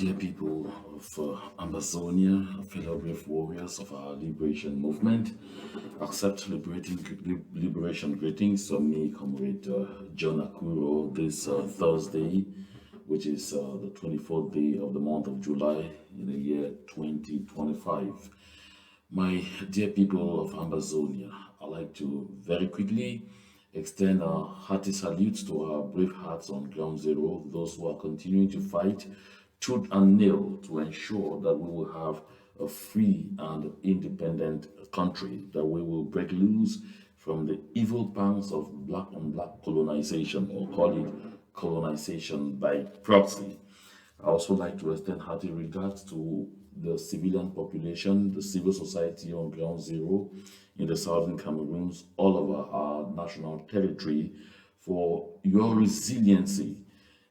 Dear people of Amazonia, fellow brave warriors of our liberation movement, accept liberation greetings from me, Comrade John Akuro, this Thursday, which is the 24th day of the month of July in the year 2025. My dear people of Amazonia, I'd like to very quickly extend a hearty salute to our brave hearts on ground zero, those who are continuing to fight tooth and nail to ensure that we will have a free and independent country, that we will break loose from the evil pangs of black on black colonization, or call it colonization by proxy. I also like to extend hearty regards to the civilian population, the civil society on ground zero in the southern Cameroons, all over our national territory, for your resiliency.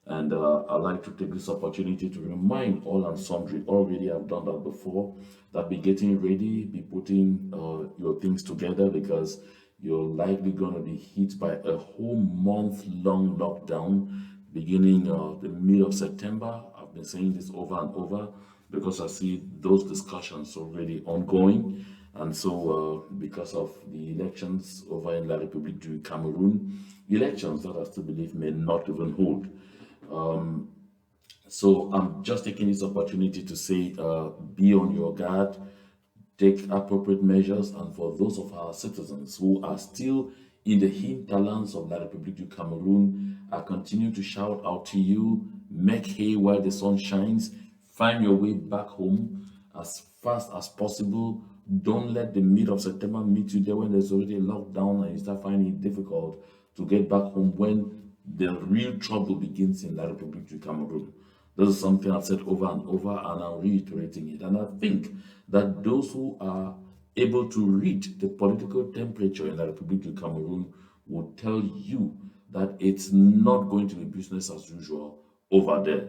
And I'd like to take this opportunity to remind all and sundry, already I've done that before, that be getting ready, be putting your things together, because you're likely going to be hit by a whole month-long lockdown beginning the middle of September. I've been saying this over and over because I see those discussions already ongoing. And so, because of the elections over in La République du Cameroon, elections that I still believe may not even hold. So I'm just taking this opportunity to say, be on your guard, take appropriate measures, and for those of our citizens who are still in the hinterlands of La République du Cameroon, I continue to shout out to you, make hay while the sun shines, find your way back home as fast as possible. Don't let the middle of September meet you there when there's already a lockdown and you start finding it difficult to get back home when the real trouble begins in La République du Cameroon. This is something I've said over and over, and I'm reiterating it. And I think that those who are able to read the political temperature in La République du Cameroon will tell you that it's not going to be business as usual over there.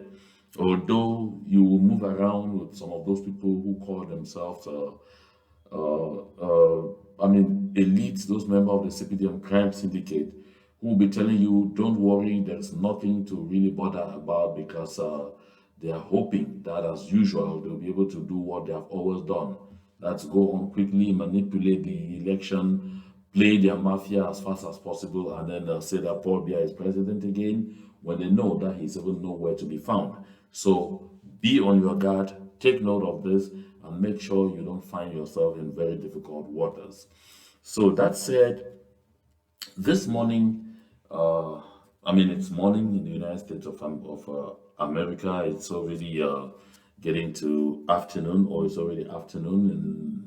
Although you will move around with some of those people who call themselves elites, those members of the CPDM crime syndicate, who will be telling you, don't worry, there's nothing to really bother about, because they are hoping that, as usual, they'll be able to do what they have always done. That's go on quickly, manipulate the election, play their mafia as fast as possible, and then say that Paul Biya is president again, when they know that he's even nowhere to be found. So be on your guard, take note of this, and make sure you don't find yourself in very difficult waters. So that said, this morning, it's morning in the United States of America. It's already getting to afternoon, or it's already afternoon in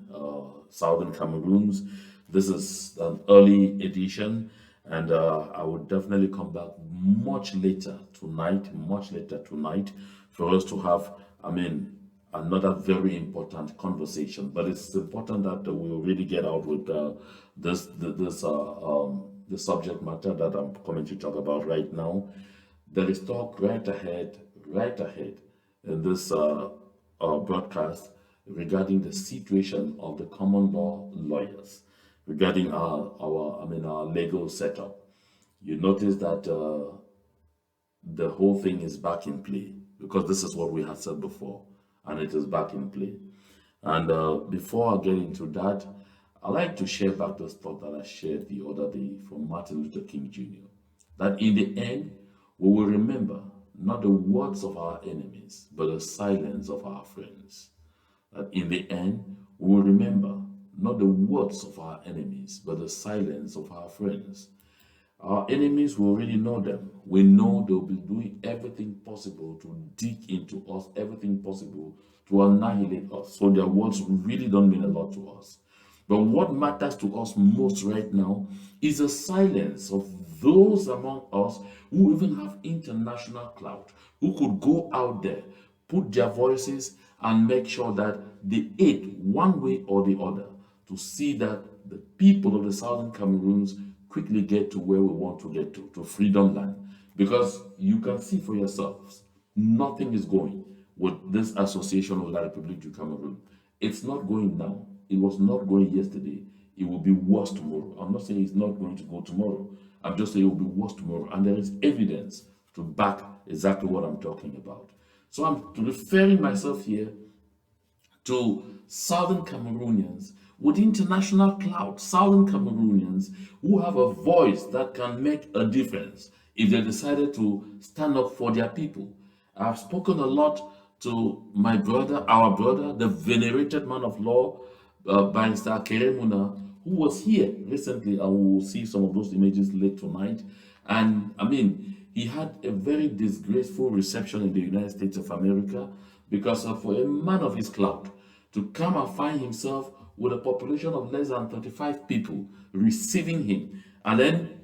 southern Cameroons. This is an early edition, and I will definitely come back much later tonight, for us to have, another very important conversation. But it's important that we really get out with the subject matter that I'm coming to talk about right now. There is talk right ahead in this broadcast regarding the situation of the common law lawyers, regarding our legal setup. You notice that the whole thing is back in play, because this is what we had said before, and it is back in play. And before I get into that, I like to share back this thought that I shared the other day from Martin Luther King Jr. That in the end, we will remember not the words of our enemies, but the silence of our friends. That in the end, we will remember not the words of our enemies, but the silence of our friends. Our enemies, we already know them. We know they'll be doing everything possible to dig into us, everything possible to annihilate us. So their words really don't mean a lot to us. But what matters to us most right now is the silence of those among us who even have international clout, who could go out there, put their voices, and make sure that they aid one way or the other to see that the people of the southern Cameroons quickly get to where we want to get to freedom land. Because you can see for yourselves, nothing is going with this association of La République du Cameroon. It's not going now. It was not going yesterday. It will be worse tomorrow. I'm not saying it's not going to go tomorrow. I'm just saying it will be worse tomorrow. And there is evidence to back exactly what I'm talking about. So I'm referring myself here to southern Cameroonians with international clout, southern Cameroonians who have a voice that can make a difference if they decided to stand up for their people. I've spoken a lot to my brother, our brother, the venerated man of law, Barrister Keremuna, who was here recently, and we will see some of those images late tonight. And I mean, he had a very disgraceful reception in the United States of America because for a man of his clout to come and find himself with a population of less than 35 people receiving him. And then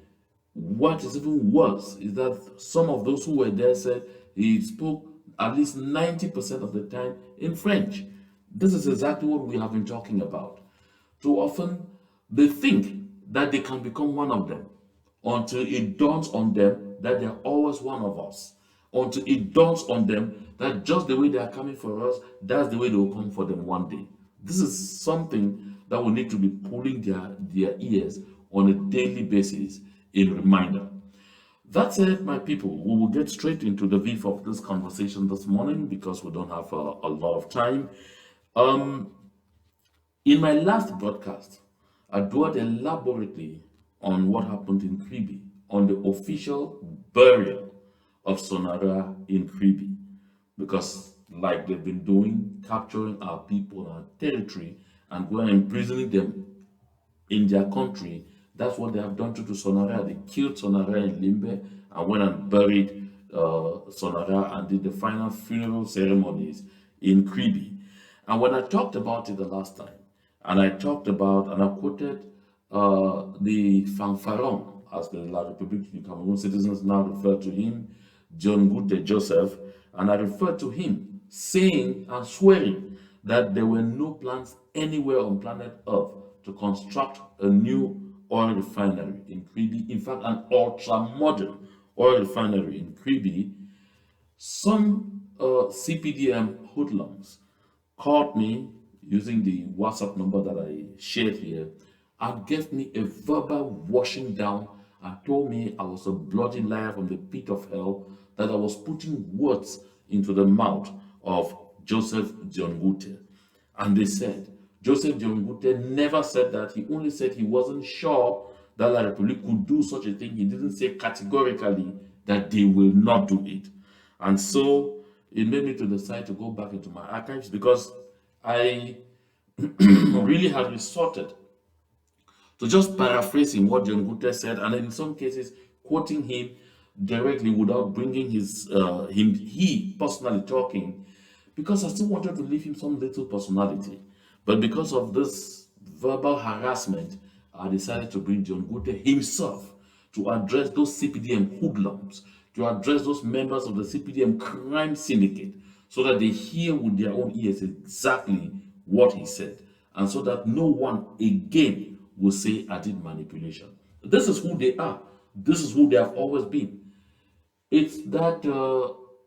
what is even worse is that some of those who were there said he spoke at least 90% of the time in French. This is exactly what we have been talking about. Too often, they think that they can become one of them until it dawns on them that they're always one of us. Until it dawns on them that just the way they are coming for us, that's the way they will come for them one day. This is something that we need to be pulling their ears on a daily basis in reminder. That said, my people, we will get straight into the beef of this conversation this morning because we don't have a lot of time. In my last broadcast, I dwelled elaborately on what happened in Kribi, on the official burial of SONARA in Kribi, because like they've been doing, capturing our people, our territory, and going and imprisoning them in their country, that's what they have done to SONARA. They killed SONARA in Limbe and went and buried SONARA and did the final funeral ceremonies in Kribi. And when I talked about it the last time, and I talked about, and I quoted the fanfaron, as the La République du Cameroon citizens now refer to him, John Ngute Joseph, and I referred to him saying and swearing that there were no plans anywhere on planet Earth to construct a new oil refinery in Kribi. In fact, an ultra-modern oil refinery in Kribi. Some CPDM hoodlums called me using the WhatsApp number that I shared here and gave me a verbal washing down and told me I was a bloody liar from the pit of hell, that I was putting words into the mouth of Joseph Dion Ngute. And they said, Joseph Dion Ngute never said that. He only said he wasn't sure that La République could do such a thing. He didn't say categorically that they will not do it. And so it made me to decide to go back into my archives because I really had resorted to just paraphrasing what John Ngute said, and in some cases quoting him directly without bringing he personally talking, because I still wanted to leave him some little personality. But because of this verbal harassment, I decided to bring John Ngute himself to address those CPDM hoodlums, to address those members of the CPDM crime syndicate, so that they hear with their own ears exactly what he said, and so that no one again will say I did manipulation. This is who they are. This is who they have always been. It's that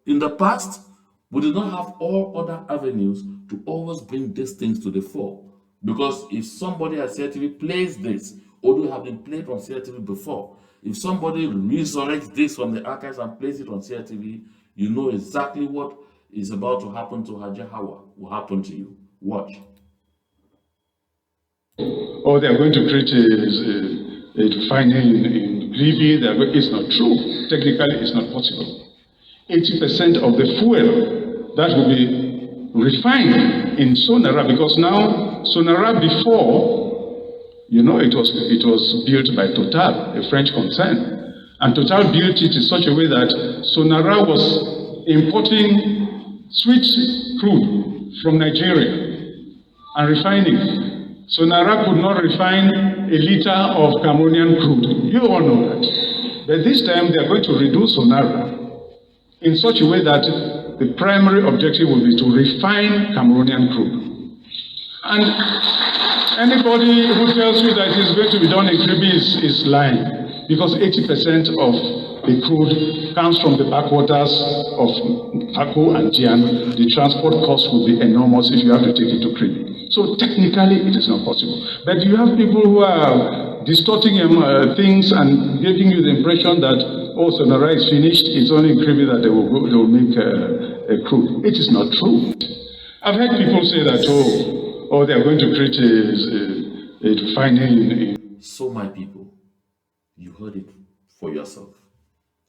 in the past, we did not have all other avenues to always bring these things to the fore. Because if somebody at CRTV plays this, although have been played on CRTV before, if somebody resurrects this from the archives and plays it on CRTV, you know exactly what is about to happen to Haja Hawa will happen to you. Watch. Oh, they are going to create a refinery in Libya. It's not true. Technically, it's not possible. 80% of the fuel that will be refined in SONARA, because now SONARA before, you know, it was built by Total, a French concern, and Total built it in such a way that SONARA was importing sweet crude from Nigeria and refining. SONARA could not refine a liter of Cameroonian crude. You all know that. But this time they are going to reduce SONARA in such a way that the primary objective will be to refine Cameroonian crude. And anybody who tells you that it's going to be done in Kribi is lying, because 80% of the crude comes from the backwaters of Paco and Dion. The transport cost will be enormous if you have to take it to Kribi. So technically, it is not possible. But you have people who are distorting things and giving you the impression that, oh, SONARA is finished, it's only in Kribi that they will make crude. It is not true. I've heard people say that, oh, they are going to create a refinery in. So, my people, you heard it for yourself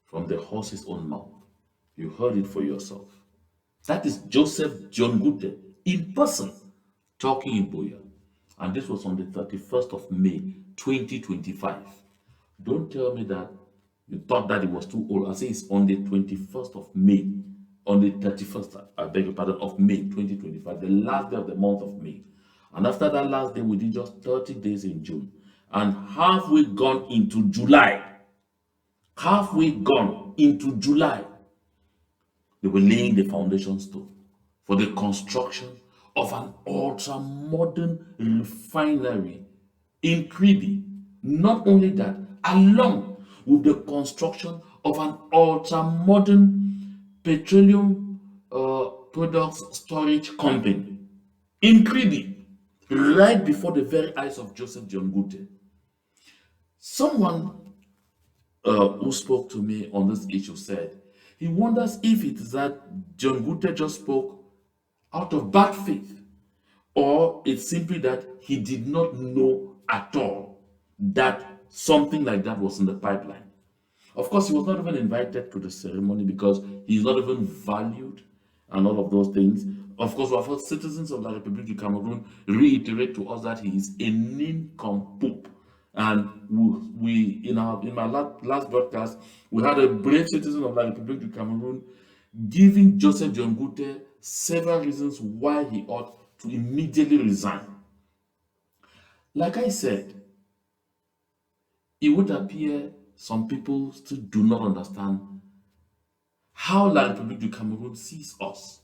from the horse's own mouth. You heard it for yourself. That is Joseph John Ngute in person talking in Boya. And this was on the 31st of May, 2025. Don't tell me that you thought that it was too old. I say it's on the 21st of May, on the 31st, I beg your pardon, of May 2025, the last day of the month of May. And after that last day, we did just 30 days in June. And halfway gone into July, they were laying the foundation stone for the construction of an ultra-modern refinery in Kribi. Not only that, along with the construction of an ultra-modern petroleum products storage company in Kribi, right before the very eyes of Joseph John Ngute. Someone who spoke to me on this issue said he wonders if it is that John Ngute just spoke out of bad faith, or it's simply that he did not know at all that something like that was in the pipeline. Of course, he was not even invited to the ceremony because he's not even valued and all of those things. Of course, our first citizens of the Republic of Cameroon reiterate to us that he is a nincompoop. And we in my last broadcast, we had a brave citizen of the Republic of Cameroon giving Joseph John Ngute several reasons why he ought to immediately resign. Like I said, it would appear some people still do not understand how the Republic of Cameroon sees us.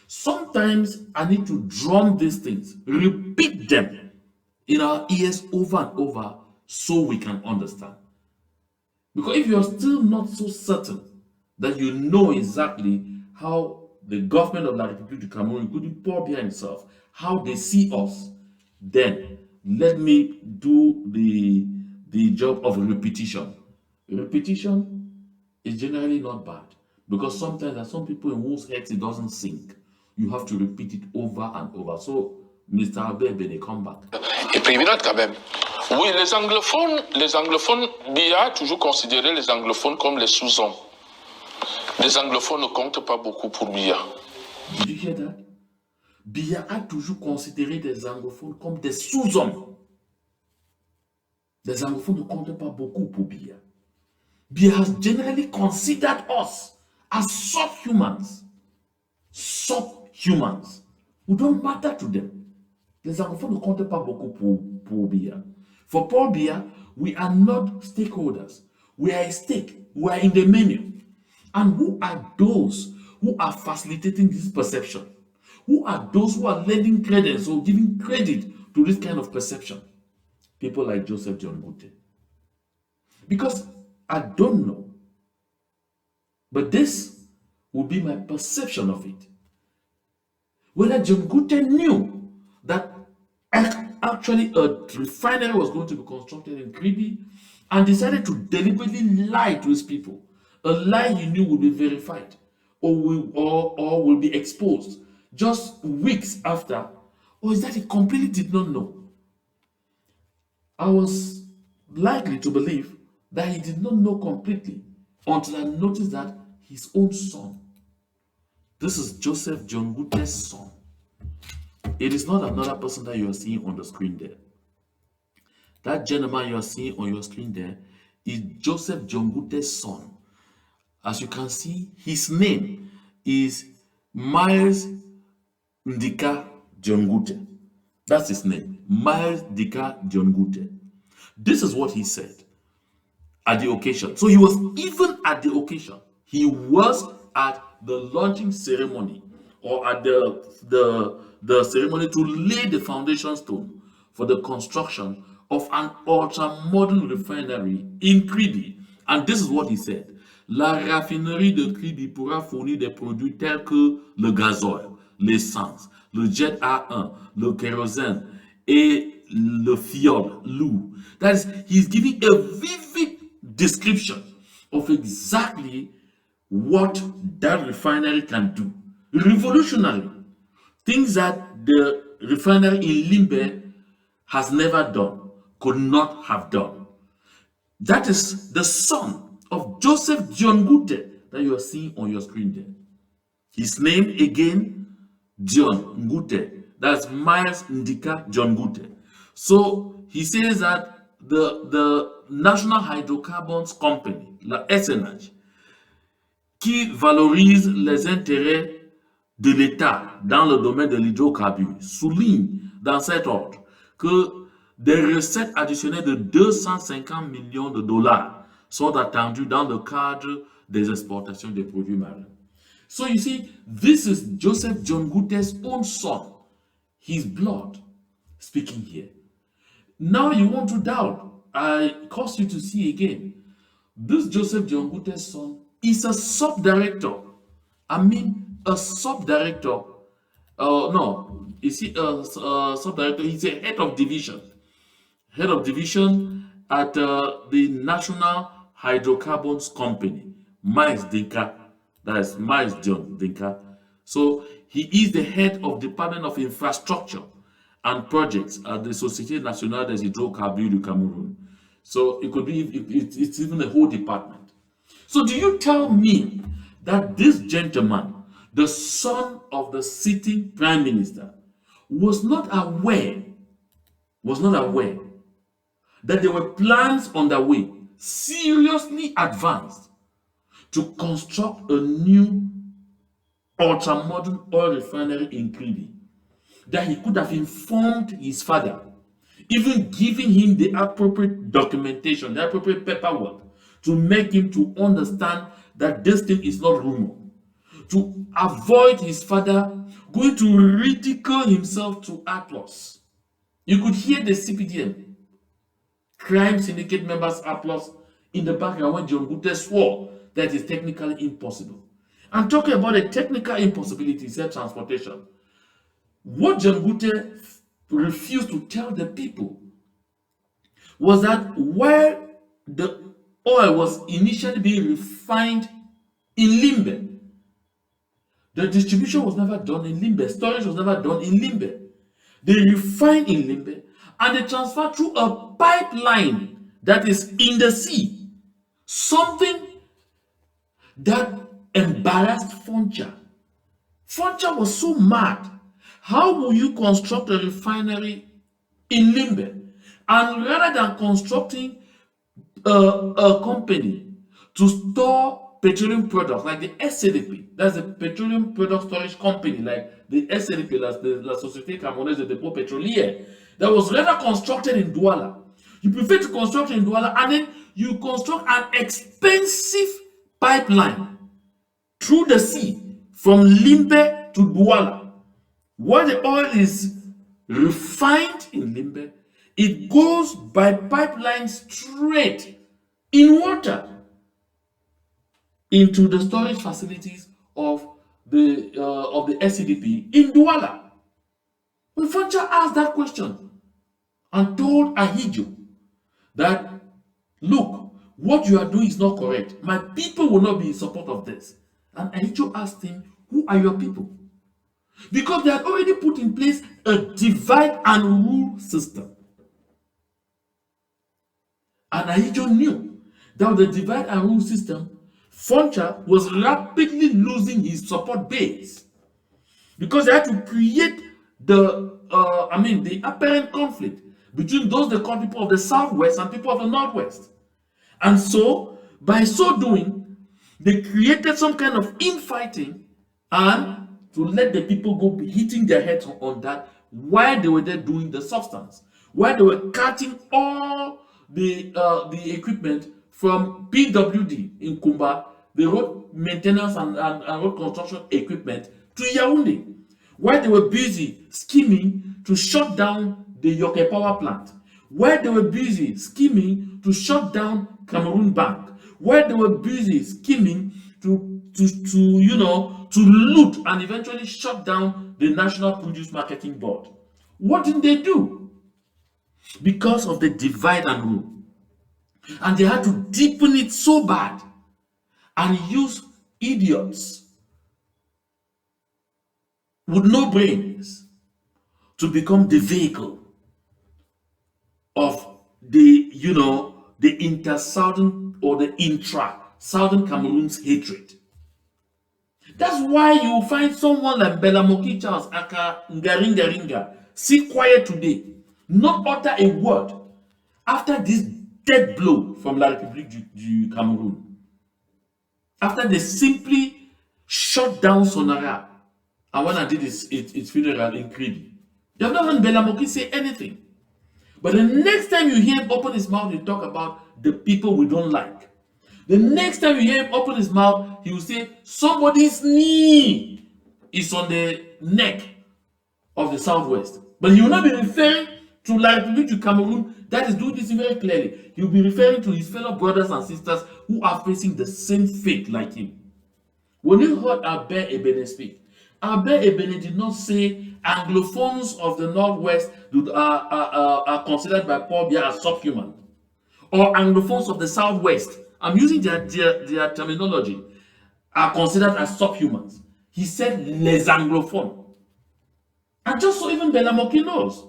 Sometimes I need to drum these things, repeat them in our ears over and over so we can understand. Because if you're still not so certain that you know exactly how the government of the Republic of Cameroon, including Paul Biya himself, how they see us, then let me do the job of repetition. Repetition is generally not bad because sometimes there are some people in whose heads it doesn't sink. You have to repeat it over and over. So, Mr. Abebe, they come back. Et puis, quand même. Oui, les anglophones, Biya a toujours considéré les anglophones comme les sous-hommes. Les anglophones ne comptent pas beaucoup pour Biya. Did you hear that? Biya a toujours considéré les anglophones comme des sous-hommes. Les anglophones ne comptent pas beaucoup pour Biya. Biya has generally considered us as subhumans. Subhumans. We don't matter to them. Les anglophones ne comptent pas beaucoup pour Biya. For Paul Biya, we are not stakeholders. We are a stake. We are in the menu. And who are those who are facilitating this perception? Who are those who are lending credence or giving credit to this kind of perception? People like Joseph John Ngute. Because I don't know, but this will be my perception of it. Whether John Ngute knew that actually a refinery was going to be constructed in Kribi and decided to deliberately lie to his people. A lie he knew would be verified or will be exposed just weeks after, or is that he completely did not know? I was likely to believe that he did not know completely until I noticed that his own son, this is Joseph John Ngute's son. It is not another person that you are seeing on the screen there. That gentleman you are seeing on your screen there is Joseph John Ngute's son. As you can see, his name is Miles Ndika John Ngute. That's his name, Miles Ndika John Ngute. This is what he said at the occasion. So he was even at the occasion. He was at the launching ceremony or at the ceremony to lay the foundation stone for the construction of an ultra-modern refinery in Kribi. And this is what he said. La raffinerie de Kribi pourra fournir des produits tels que le gazoil, l'essence, le jet A1, le kérosène et le fiol, l'eau. That is, he's giving a vivid description of exactly what that refinery can do. Revolutionary. Things that the refinery in Limbe has never done, could not have done. That is the son of Joseph Dion Ngute that you are seeing on your screen there. His name again, Dion Ngute. That's Miles Ndika John Ngute. So he says that the National Hydrocarbons Company, la SNH, qui valorise les intérêts de l'État dans le domaine de l'hydrocarbure, souligne dans cet ordre que des recettes additionnelles de 250 millions de dollars sont attendues dans le cadre des exportations des produits marins. So you see, this is Joseph John Ngute's own son, his blood, speaking here. Now you want to doubt. I cause you to see again. This Joseph John Ngute's son is a sub-director. I mean, a sub-director. No, is he a sub-director? He's a head of division. Head of division at the National Hydrocarbons Company, Miles Dinka. That's Miles John Dinka. So he is the head of Department of Infrastructure and Projects at the Société Nationale des Hydrocarbures du Cameroun. So it could be, it's even a whole department. So do you tell me that this gentleman, the son of the sitting prime minister, was not aware that there were plans underway, seriously advanced, to construct a new ultra-modern oil refinery in Kribi, that he could have informed his father, even giving him the appropriate documentation, the appropriate paperwork, to make him to understand that this thing is not rumor, to avoid his father going to ridicule himself to applause. You could hear the CPDM, crime syndicate members' applause in the background when John Ngute swore that is technically impossible. I'm talking about a technical impossibility, said transportation. What John Ngute refused to tell the people was that while the oil was initially being refined in Limbe, the distribution was never done in Limbe, storage was never done in Limbe. They refined in Limbe and they transferred through a pipeline that is in the sea. Something that embarrassed Foncha. Foncha was so mad. How will you construct a refinery in Limbe? And rather than constructing a company to store petroleum products like the SCDP, that's a petroleum product storage company like the SCDP, that's la Société Camerounaise de Dépôt Pétrolier, that was rather constructed in Douala. You prefer to construct in Douala and then you construct an expensive pipeline through the sea from Limbe to Douala. Where the oil is refined in Limbe, it goes by pipeline straight in water into the storage facilities of the SCDP in Douala. When Foncha asked that question and told Ahidjo that, look, what you are doing is not correct. My people will not be in support of this. And Ahidjo asked him, who are your people? Because they had already put in place a divide and rule system. And Ahidjo knew that with the divide and rule system, Foncha was rapidly losing his support base because they had to create the apparent conflict between those they call people of the Southwest and people of the Northwest. And so, by so doing, they created some kind of infighting and to let the people go hitting their heads on that while they were there doing the substance, while they were cutting all the equipment from PWD in Kumba, the road maintenance and road construction equipment, to Yaoundé, while they were busy scheming to shut down the Yoke power plant, while they were busy scheming to shut down Cameroon Bank, while they were busy scheming to loot and eventually shut down the National Produce Marketing Board. What did they do? Because of the divide and rule. And they had to deepen it so bad and use idiots with no brains to become the vehicle of the, the inter-southern or the intra-southern Cameroon's hatred. That's why you find someone like Belamoki Charles Aka Ngaringa sit quiet today, not utter a word after this dead blow from La République du Cameroon. After they simply shut down SONARA, and when I did its funeral in Credi, you have not heard Belamoki say anything. But the next time you hear him open his mouth, he talk about the people we don't like. The next time you hear him open his mouth, he will say somebody's knee is on the neck of the Southwest. But he will not be referring to La République du Cameroon that is doing this very clearly. He will be referring to his fellow brothers and sisters who are facing the same fate like him. When you heard Albert Ebene speak, Albert Ebene did not say Anglophones of the Northwest are considered by Paul Biya as subhuman, or Anglophones of the Southwest, I'm using their terminology, are considered as subhumans. He said les anglophones. And just so even Belamoki knows,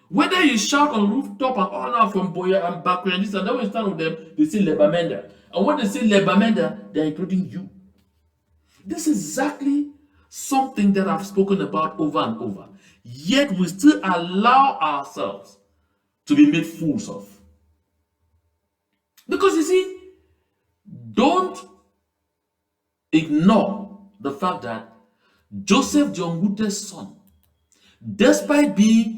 whether you shout on rooftop and all out from Boya and Bakwe and this and then when you stand with them, they say Lebamenda. And when they say Lebamenda, they're including you. This is exactly something that I've spoken about over and over. Yet we still allow ourselves to be made fools of. Because you see, don't ignore the fact that Joseph Dion Ngute's son, despite being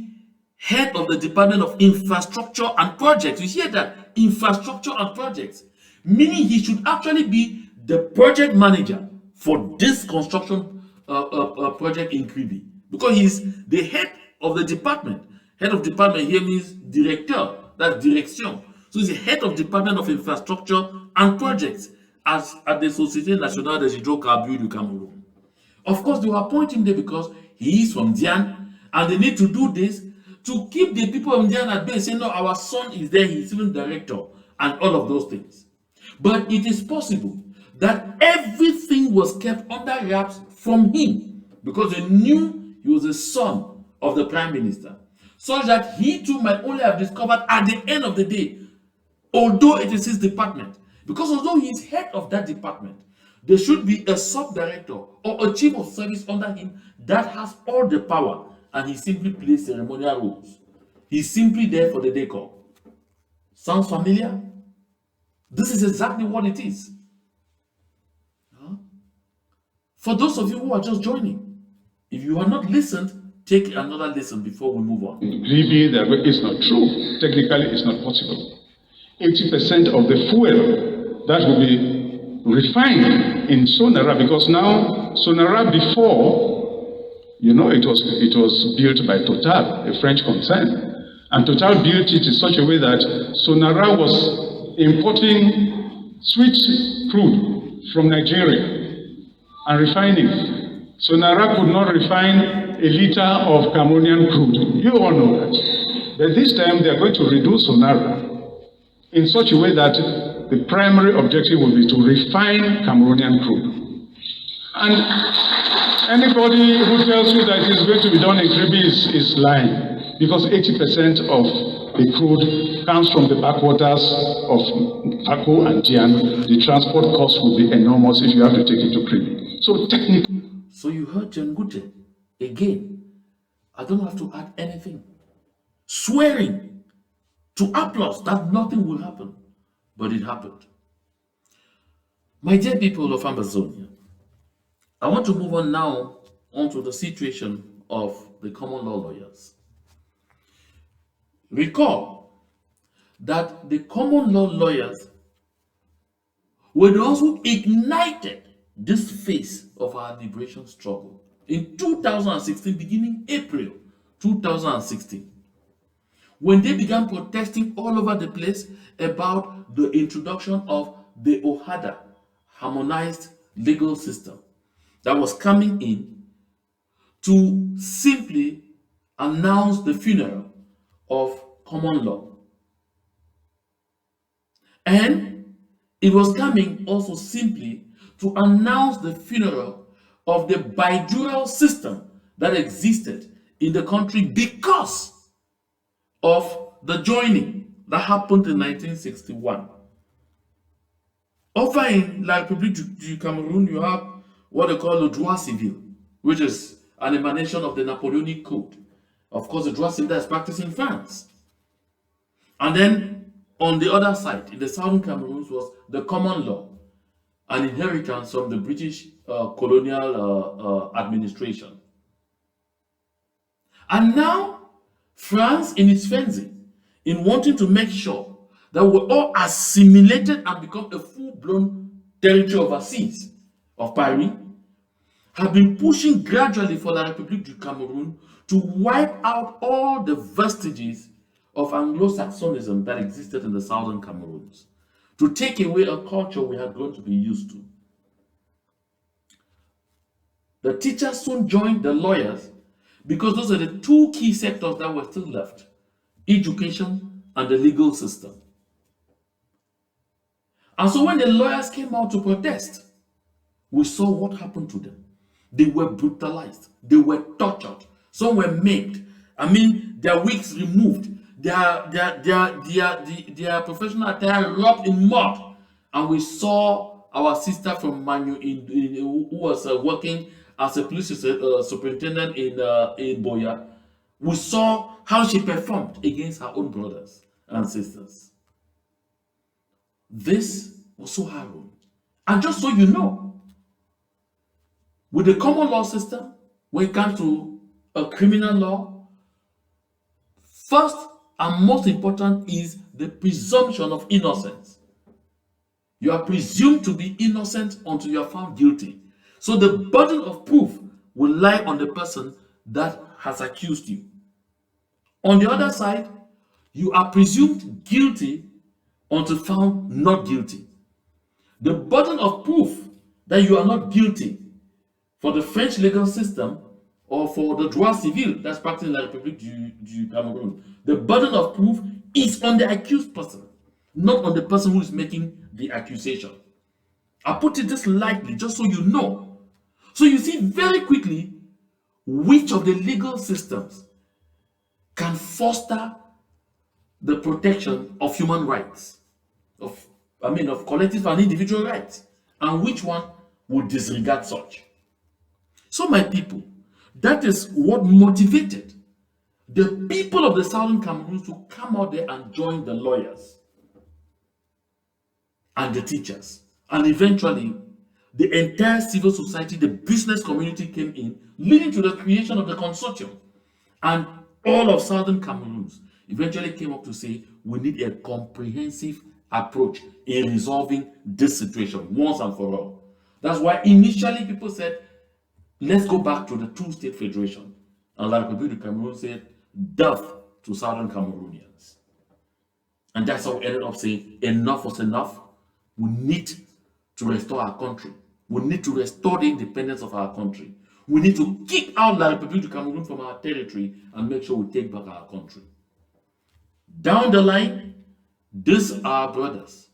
head of the Department of Infrastructure and Projects, you hear that? Infrastructure and Projects, meaning he should actually be the project manager for this construction project in Kribi, because he's the head of the department. Head of department here means director, that's direction. So he's the head of Department of Infrastructure and Projects at the Société Nationale des Hydrocarbures du Cameroun. Of course, they will appoint him there because he is from Dion, and they need to do this to keep the people of Dion at bay, saying, no, our son is there, he's even director, and all of those things. But it is possible that everything was kept under wraps from him because they knew he was the son of the prime minister, such that he too might only have discovered at the end of the day, although it is his department, because although he is head of that department, there should be a sub-director or a chief of service under him that has all the power, and he simply plays ceremonial roles. He's simply there for the decor. Sounds familiar? This is exactly what it is. For those of you who are just joining, if you have not listened, take another listen before we move on. Really, it's not true. Technically, it's not possible. 80% of the fuel that will be refined in SONARA, because now SONARA before, it was built by Total, a French concern, and Total built it in such a way that SONARA was importing sweet crude from Nigeria and refining. SONARA could not refine a liter of Cameroonian crude. You all know that. But this time they are going to reduce SONARA in such a way that the primary objective will be to refine Cameroonian crude. And anybody who tells you that it is going to be done in Kribi is lying, because 80% of the crude comes from the backwaters of Ako and Dion. The transport cost will be enormous if you have to take it to Kribi. So technically... So you heard Ngute again. I don't have to add anything. Swearing to applause that nothing will happen. But it happened. My dear people of Amazonia, I want to move on now onto the situation of the common law lawyers. Recall that the common law lawyers were the ones who ignited this phase of our liberation struggle in 2016, beginning April 2016, when they began protesting all over the place about the introduction of the OHADA, Harmonized Legal System, that was coming in to simply announce the funeral of common law. And it was coming also simply to announce the funeral of the bijural system that existed in the country because of the joining that happened in 1961. Over in La République du Cameroon, you have what they call the droit civil, which is an emanation of the Napoleonic Code. Of course, the droit civil that is practiced in France. And then on the other side, in the southern Cameroons, was the common law, an inheritance from the British colonial administration. And now, France, in its frenzy, in wanting to make sure that we're all assimilated and become a full-blown territory overseas of Paris, have been pushing gradually for the République du Cameroon to wipe out all the vestiges of Anglo-Saxonism that existed in the southern Cameroons, to take away a culture we had grown to be used to. The teachers soon joined the lawyers because those are the two key sectors that were still left: education and the legal system. And so when the lawyers came out to protest, we saw what happened to them. They were brutalized. They were tortured. Some were maimed. I mean, their wigs removed. Their professional attire rubbed in mud. And we saw our sister from Manu who was working as a police superintendent in Boya. We saw how she performed against her own brothers and sisters. This was so harrowing. And just so you know, with the common law system, when it comes to a criminal law, first and most important is the presumption of innocence. You are presumed to be innocent until you are found guilty. So the burden of proof will lie on the person that has accused you. On the other side, you are presumed guilty until found not guilty. The burden of proof that you are not guilty for the French legal system or for the droit civil that's practiced in La République du Cameroun, the burden of proof is on the accused person, not on the person who is making the accusation. I put it this lightly, just so you know. So you see very quickly which of the legal systems can foster the protection of human rights, of collective and individual rights, and which one would disregard such. So my people, that is what motivated the people of the southern Cameroon to come out there and join the lawyers and the teachers. And eventually, the entire civil society, the business community came in, leading to the creation of the consortium. And all of southern Cameroons eventually came up to say, we need a comprehensive approach in resolving this situation once and for all. That's why initially people said, let's go back to the two-state federation. And La République du Cameroon said, death to southern Cameroonians. And that's how we ended up saying, enough was enough. We need to restore our country. We need to restore the independence of our country. We need to kick out La République du Cameroon from our territory and make sure we take back our country. Down the line, these are our brothers,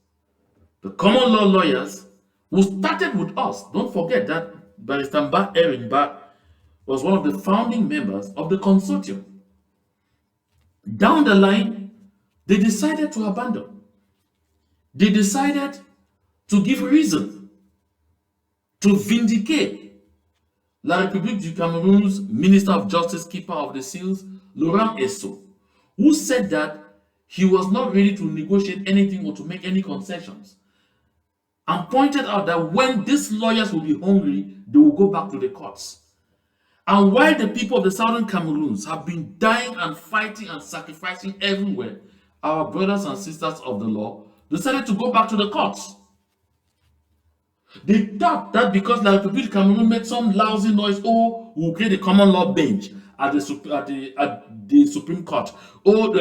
the common law lawyers who started with us. Don't forget that Barrister Mba Erimba was one of the founding members of the consortium. Down the line, they decided to abandon. They decided to give reason to vindicate La République du Cameroon's Minister of Justice, Keeper of the Seals, Laurent Esso, who said that he was not ready to negotiate anything or to make any concessions, and pointed out that when these lawyers will be hungry, they will go back to the courts. And while the people of the southern Cameroons have been dying and fighting and sacrificing everywhere, our brothers and sisters of the law decided to go back to the courts. They thought that because La République du Cameroon made some lousy noise, oh, we'll create a common law bench at the Supreme Court, or they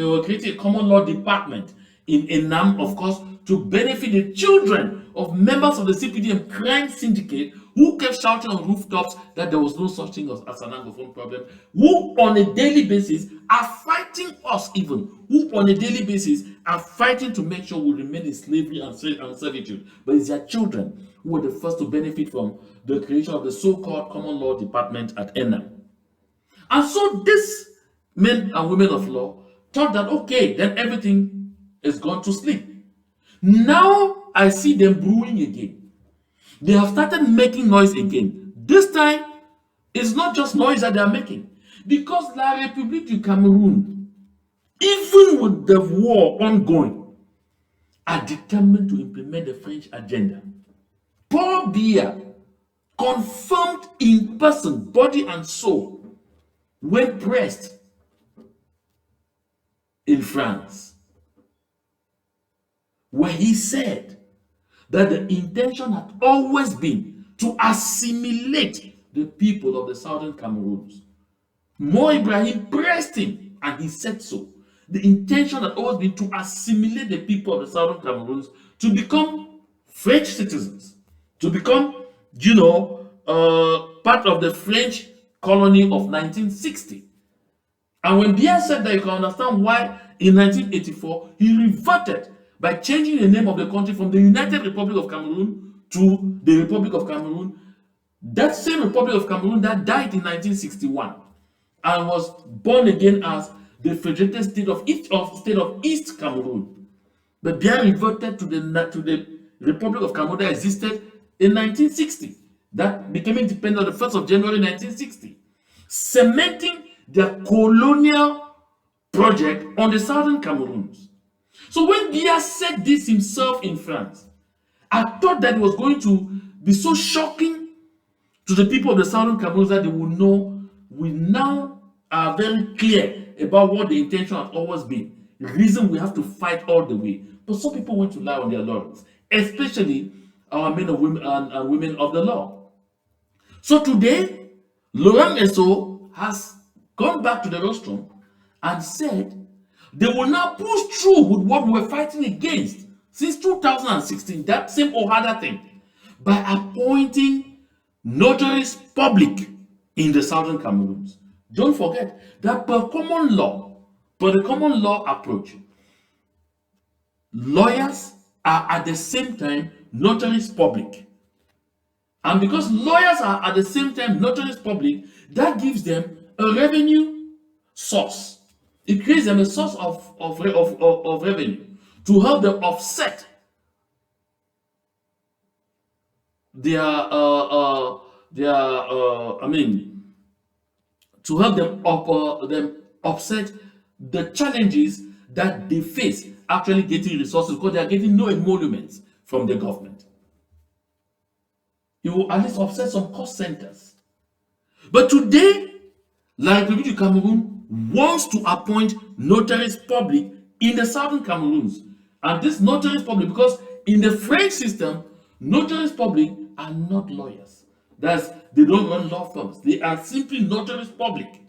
will create a common law department in Enam, of course, to benefit the children of members of the CPDM crime syndicate who kept shouting on rooftops that there was no such thing as an Anglophone problem, who on a daily basis are fighting us even, who on a daily basis are fighting to make sure we remain in slavery and servitude. But it's their children who were the first to benefit from the creation of the so-called common law department at ENAM. And so these men and women of law thought that, okay, then everything is gone to sleep. Now I see them brewing again. They have started making noise again. This time, it's not just noise that they are making. Because La République du Cameroun, even with the war ongoing, are determined to implement the French agenda. Paul Biya confirmed in person, body and soul, when pressed in France, where he said that the intention had always been to assimilate the people of the southern Cameroons. Mo Ibrahim pressed him, and he said so. The intention had always been to assimilate the people of the southern Cameroons to become French citizens, to become, part of the French colony of 1960. And when Biya said that, you can understand why in 1984 he reverted by changing the name of the country from the United Republic of Cameroon to the Republic of Cameroon. That same Republic of Cameroon that died in 1961 and was born again as the Federated State of East Cameroon. But Biya reverted to the Republic of Cameroon that existed in 1960. That became independent on the 1st of January 1960, cementing their colonial project on the southern Cameroons. So when Biya said this himself in France, I thought that it was going to be so shocking to the people of the southern Cameroons that they will know we now are very clear about what the intention has always been. The reason we have to fight all the way. But some people want to lie on their laurels, especially our men and women of the law. So today, Laurent Esso has gone back to the rostrum and said they will now push through with what we were fighting against since 2016, that same Ohada thing, by appointing notaries public in the southern Cameroons. Don't forget that per the common law approach, lawyers are at the same time notaries public. And because lawyers are at the same time notaries public, that gives them a revenue source. It creates them a source of revenue to help them offset to help them offset the challenges that they face actually getting resources, because they are getting no emoluments from the government. You will at least offset some cost centers. But today, La République du Cameroon wants to appoint notaries public in the southern Cameroons. And this notaries public, because in the French system, notaries public are not lawyers. They don't run law firms. They are simply notaries public.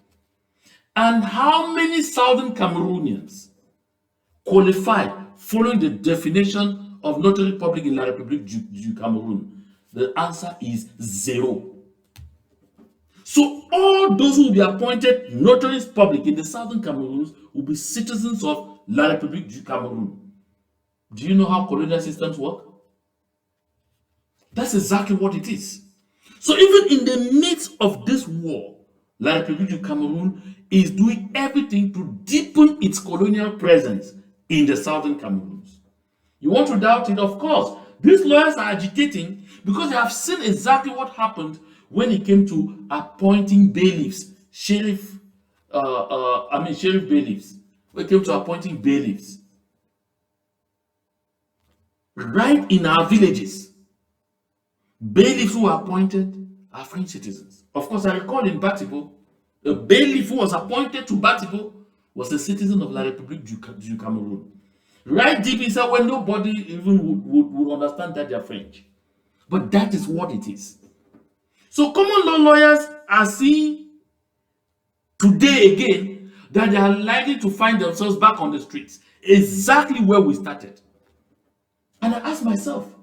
And how many southern Cameroonians qualify following the definition of notary public in La République du Cameroon? The answer is 0. So all those who will be appointed notaries public in the southern Cameroons will be citizens of La République du Cameroon. Do you know how colonial systems work? That's exactly what it is. So even in the midst of this war, La République du Cameroon is doing everything to deepen its colonial presence in the southern Cameroons. You want to doubt it? Of course. These lawyers are agitating because they have seen exactly what happened when it came to appointing bailiffs, sheriff bailiffs. When it came to appointing bailiffs, right in our villages, bailiffs who were appointed are French citizens. Of course, I recall in Batibo, a bailiff who was appointed to Batibo was a citizen of La République du Cameroon. Right deep inside, where nobody even would understand that they're French. But that is what it is. So common law lawyers are seeing today again that they are likely to find themselves back on the streets, exactly where we started. And I asked myself,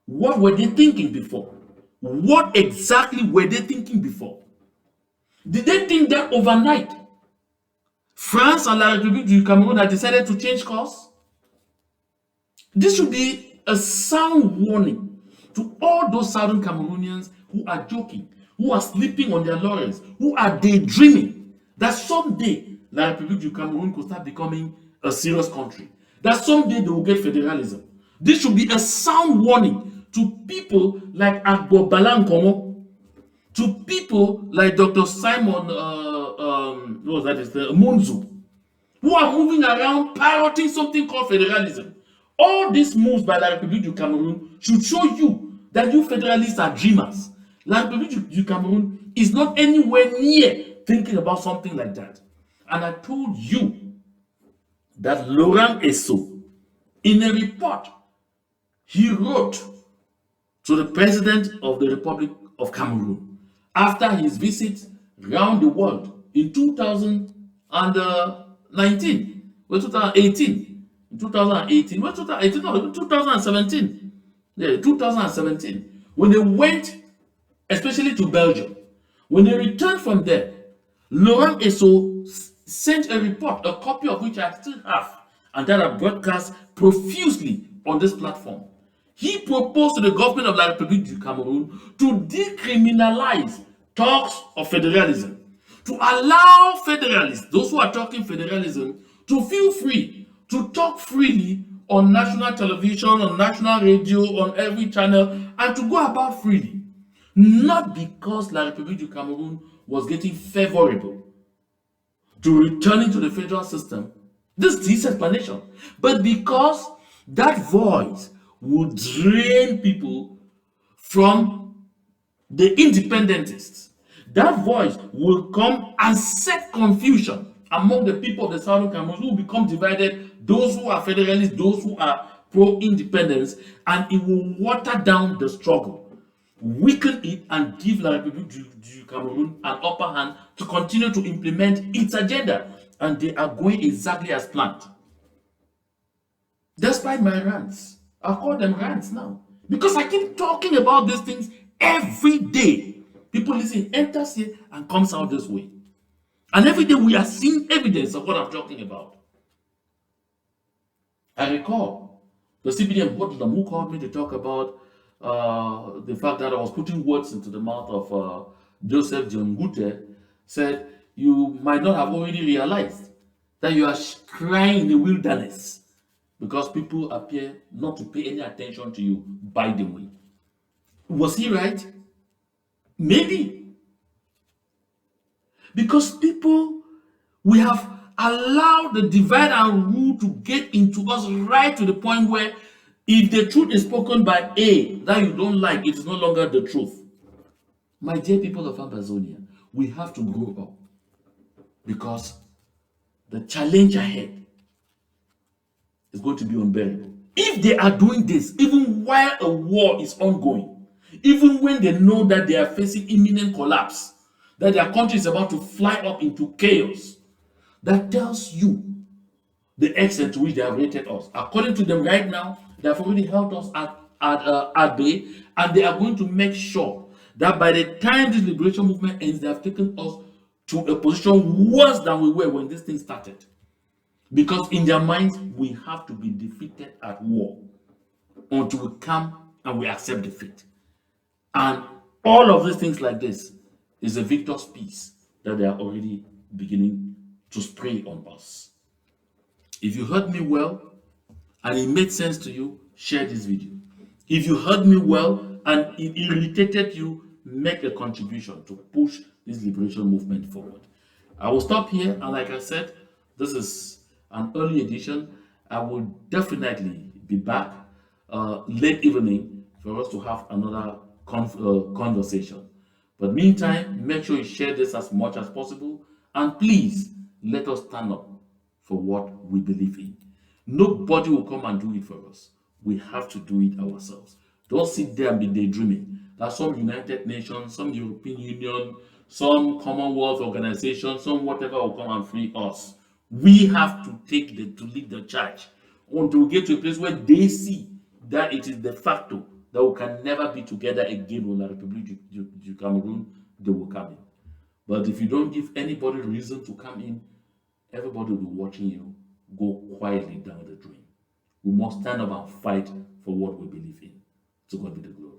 what were they thinking before? What exactly were they thinking before? Did they think that overnight France and La République du Cameroon had decided to change course? This should be a sound warning to all those southern Cameroonians who are joking, who are sleeping on their laurels, who are daydreaming that someday La République du Cameroon could start becoming a serious country, that someday they will get federalism. This should be a sound warning to people like Agbo Balankomo, to people like Dr. Simon what was that? Munzu, who are moving around piloting something called federalism. All these moves by La République du Cameroon should show you that you federalists are dreamers. La République du Cameroon is not anywhere near thinking about something like that. And I told you that Laurent Esso, in a report he wrote to the president of the Republic of Cameroon after his visit around the world in 2019, well, 2018, 2018, well, 2018, no, 2017, yeah, 2017, when they went, especially to Belgium, when they returned from there, Laurent Esso sent a report, a copy of which I still have, and that I broadcast profusely on this platform. He proposed to the government of La République du Cameroon to decriminalize talks of federalism, to allow federalists, those who are talking federalism, to feel free to talk freely on national television, on national radio, on every channel, and to go about freely. Not because La République du Cameroon was getting favorable to returning to the federal system, this is his explanation, but because that voice would drain people from the independentists. That voice will come and set confusion among the people of the Southern Cameroon, who will become divided, those who are federalists, those who are pro-independence, and it will water down the struggle, weaken it, and give La République du Cameroon an upper hand to continue to implement its agenda. And they are going exactly as planned. Despite my rants, I'll call them rants now, because I keep talking about these things every day. People listen, enters here and comes out this way. And every day we are seeing evidence of what I'm talking about. I recall the CBDM hoodlum who called me to talk about the fact that I was putting words into the mouth of Joseph Dion Ngute, said, you might not have already realized that you are crying in the wilderness because people appear not to pay any attention to you, by the way. Was he right? Maybe. Because people, we have allowed the divide and rule to get into us right to the point where if the truth is spoken by A that you don't like, it is no longer the truth. My dear people of Amazonia, we have to grow up, because the challenge ahead is going to be unbearable. If they are doing this, even while a war is ongoing, even when they know that they are facing imminent collapse, that their country is about to fly up into chaos, that tells you the extent to which they have rated us. According to them right now, they have already held us at bay, and they are going to make sure that by the time this liberation movement ends, they have taken us to a position worse than we were when this thing started. Because in their minds, we have to be defeated at war until we come and we accept defeat. And all of these things like this is a victor's peace that they are already beginning to spray on us. If you heard me well and it made sense to you, share this video. If you heard me well and it irritated you, make a contribution to push this liberation movement forward. I will stop here, and like I said, this is an early edition. I will definitely be back late evening for us to have another conversation. But meantime, make sure you share this as much as possible, and please let us stand up for what we believe in. Nobody will come and do it for us. We have to do it ourselves. Don't sit there and be daydreaming that some United Nations, some European Union, some Commonwealth organization, some whatever will come and free us. We have to lead the charge until we get to a place where they see that it is de facto that we can never be together again with La République du Cameroon, they will come in. But if you don't give anybody reason to come in, everybody will be watching you go quietly down the drain. We must stand up and fight for what we believe in. To God be the glory.